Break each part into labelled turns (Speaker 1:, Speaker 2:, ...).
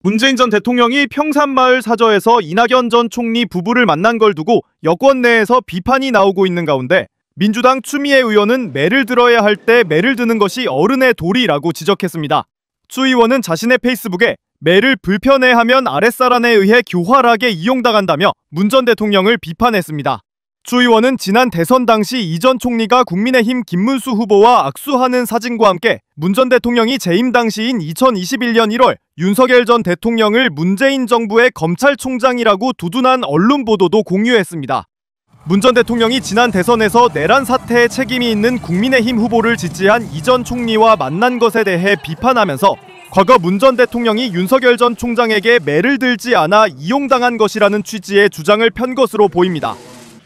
Speaker 1: 문재인 전 대통령이 평산마을 사저에서 이낙연 전 총리 부부를 만난 걸 두고 여권 내에서 비판이 나오고 있는 가운데 민주당 추미애 의원은 매를 들어야 할 때 매를 드는 것이 어른의 도리라고 지적했습니다. 추 의원은 자신의 페이스북에 매를 불편해하면 아랫사람에 의해 교활하게 이용당한다며 문 전 대통령을 비판했습니다. 추 의원은 지난 대선 당시 이 전 총리가 국민의힘 김문수 후보와 악수하는 사진과 함께 문 전 대통령이 재임 당시인 2021년 1월 윤석열 전 대통령을 문재인 정부의 검찰총장이라고 두둔한 언론 보도도 공유했습니다. 문 전 대통령이 지난 대선에서 내란 사태에 책임이 있는 국민의힘 후보를 지지한 이 전 총리와 만난 것에 대해 비판하면서 과거 문 전 대통령이 윤석열 전 총장에게 매를 들지 않아 이용당한 것이라는 취지의 주장을 편 것으로 보입니다.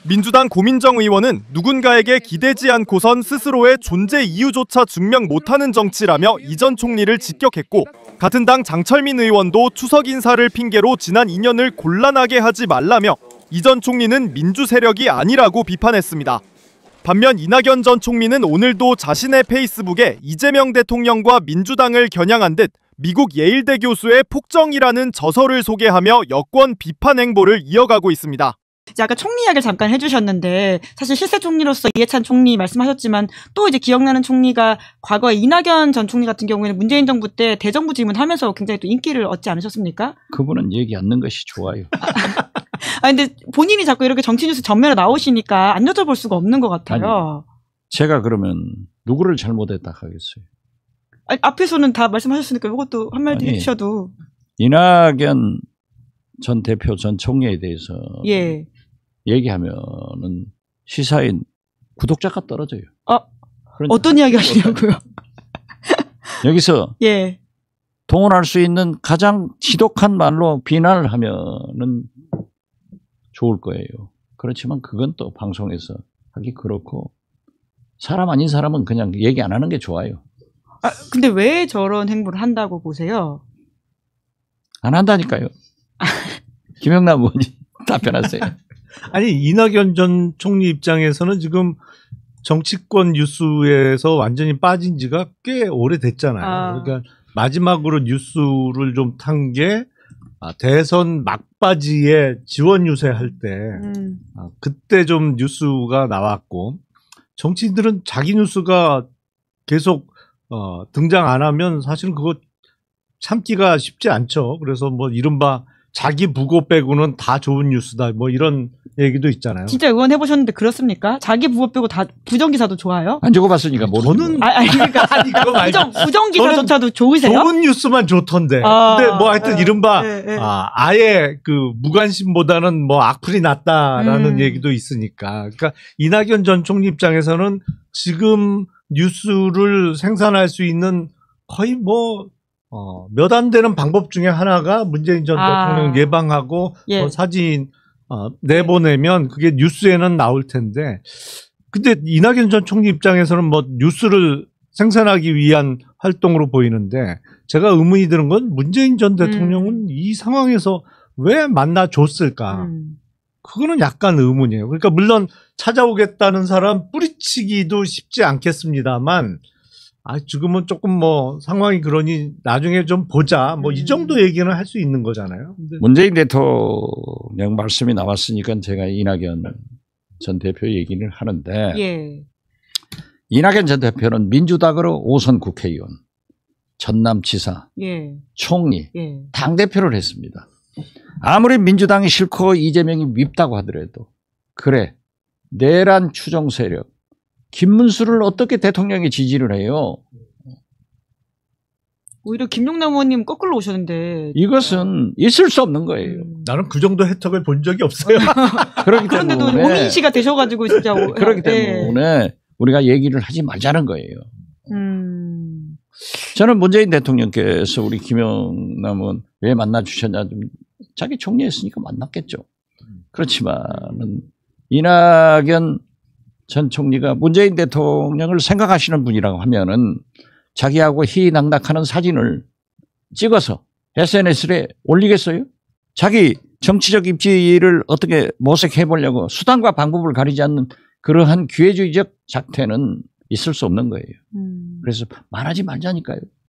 Speaker 1: 민주당 고민정 의원은 누군가에게 기대지 않고선 스스로의 존재 이유조차 증명 못하는 정치라며 이 전 총리를 직격했고, 같은 당 장철민 의원도 추석 인사를 핑계로 지난 2년을 곤란하게 하지 말라며 이 전 총리는 민주 세력이 아니라고 비판했습니다. 반면 이낙연 전 총리는 오늘도 자신의 페이스북에 이재명 대통령과 민주당을 겨냥한 듯 미국 예일대 교수의 폭정이라는 저서를 소개하며 여권 비판 행보를 이어가고 있습니다.
Speaker 2: 아까 총리 이야기를 잠깐 해주셨는데 사실 실세 총리로서 이해찬 총리 말씀하셨지만 또 이제 기억나는 총리가 과거에 이낙연 전 총리 같은 경우에는 문재인 정부 때 대정부 질문하면서 굉장히 또 인기를 얻지 않으셨습니까?
Speaker 3: 그분은 얘기 않는 것이 좋아요.
Speaker 2: 근데 본인이 자꾸 이렇게 정치 뉴스 전면에 나오시니까 안 여쭤볼 수가 없는 것 같아요.
Speaker 3: 아니, 제가 그러면 누구를 잘못했다 하겠어요?
Speaker 2: 아니, 앞에서는 다 말씀하셨으니까 이것도 한마디 해주셔도.
Speaker 3: 이낙연 전 대표 전 총리에 대해서
Speaker 2: 예.
Speaker 3: 얘기하면은 시사인 구독자가 떨어져요.
Speaker 2: 어떤 이야기 하시냐고요?
Speaker 3: 여기서
Speaker 2: 예.
Speaker 3: 동원할 수 있는 가장 지독한 말로 비난을 하면은 좋을 거예요. 그렇지만 그건 또 방송에서 하기 그렇고 사람 아닌 사람은 그냥 얘기 안 하는 게 좋아요.
Speaker 2: 근데 왜 저런 행보를 한다고 보세요?
Speaker 3: 안 한다니까요. 김영남 의원이 답변하세요.
Speaker 4: 아니 이낙연 전 총리 입장에서는 지금 정치권 뉴스에서 완전히 빠진 지가 꽤 오래됐잖아요. 그러니까 마지막으로 뉴스를 좀 탄 게 대선 막바지에 지원 유세할 때 그때 좀 뉴스가 나왔고, 정치인들은 자기 뉴스가 계속 등장 안 하면 사실은 그거 참기가 쉽지 않죠. 그래서 뭐 이른바 자기 부고 빼고는 다 좋은 뉴스다 뭐 이런 얘기도 있잖아요.
Speaker 2: 진짜 의원 해보셨는데 그렇습니까? 자기 부고 빼고 다 부정기사도 좋아요?
Speaker 3: 안 적어봤으니까 모르는.
Speaker 4: 저는
Speaker 2: 그러니까
Speaker 4: 아니 그거 말고
Speaker 2: 부정기사조차도 좋으세요?
Speaker 4: 좋은 뉴스만 좋던데. 근데 뭐 하여튼 이른바 아예 그 무관심보다는 뭐 악플이 낫다라는 얘기도 있으니까. 그러니까 이낙연 전 총리 입장에서는 지금 뉴스를 생산할 수 있는 거의 뭐 몇 안 되는 방법 중에 하나가 문재인 전 대통령 예방하고 사진 내보내면 그게 뉴스에는 나올 텐데, 근데 이낙연 전 총리 입장에서는 뭐 뉴스를 생산하기 위한 활동으로 보이는데, 제가 의문이 드는 건 문재인 전 대통령은 이 상황에서 왜 만나줬을까? 그거는 약간 의문이에요. 그러니까 물론 찾아오겠다는 사람 뿌리치기도 쉽지 않겠습니다만, 지금은 조금 뭐 상황이 그러니 나중에 좀 보자 뭐 이 정도 얘기는 할 수 있는 거잖아요. 근데
Speaker 3: 문재인 대통령 말씀이 나왔으니까 제가 이낙연 전 대표 얘기를 하는데, 이낙연 전 대표는 민주당으로 5선 국회의원, 전남지사, 총리, 당대표를 했습니다. 아무리 민주당이 싫고 이재명이 밉다고 하더라도 그래 내란 추종 세력 김문수를 어떻게 대통령이 지지를 해요?
Speaker 2: 오히려 김용남 의원님 거꾸로 오셨는데
Speaker 3: 이것은 있을 수 없는 거예요.
Speaker 4: 나는 그 정도 혜택을 본 적이 없어요.
Speaker 2: 그런데도 오인시가 되셔가지고 진짜
Speaker 3: 그렇기 때문에 우리가 얘기를 하지 말자는 거예요. 저는 문재인 대통령께서 우리 김영남 의원 왜 만나 주셨냐, 좀 자기 총리했으니까 만났겠죠. 그렇지만은 이낙연 전 총리가 문재인 대통령을 생각하시는 분이라고 하면은 자기하고 희희낙낙하는 사진을 찍어서 SNS에 올리겠어요? 자기 정치적 입지를 어떻게 모색해 보려고 수단과 방법을 가리지 않는 그러한 기회주의적 작태는 있을 수 없는 거예요. 그래서 말하지 말자니까요.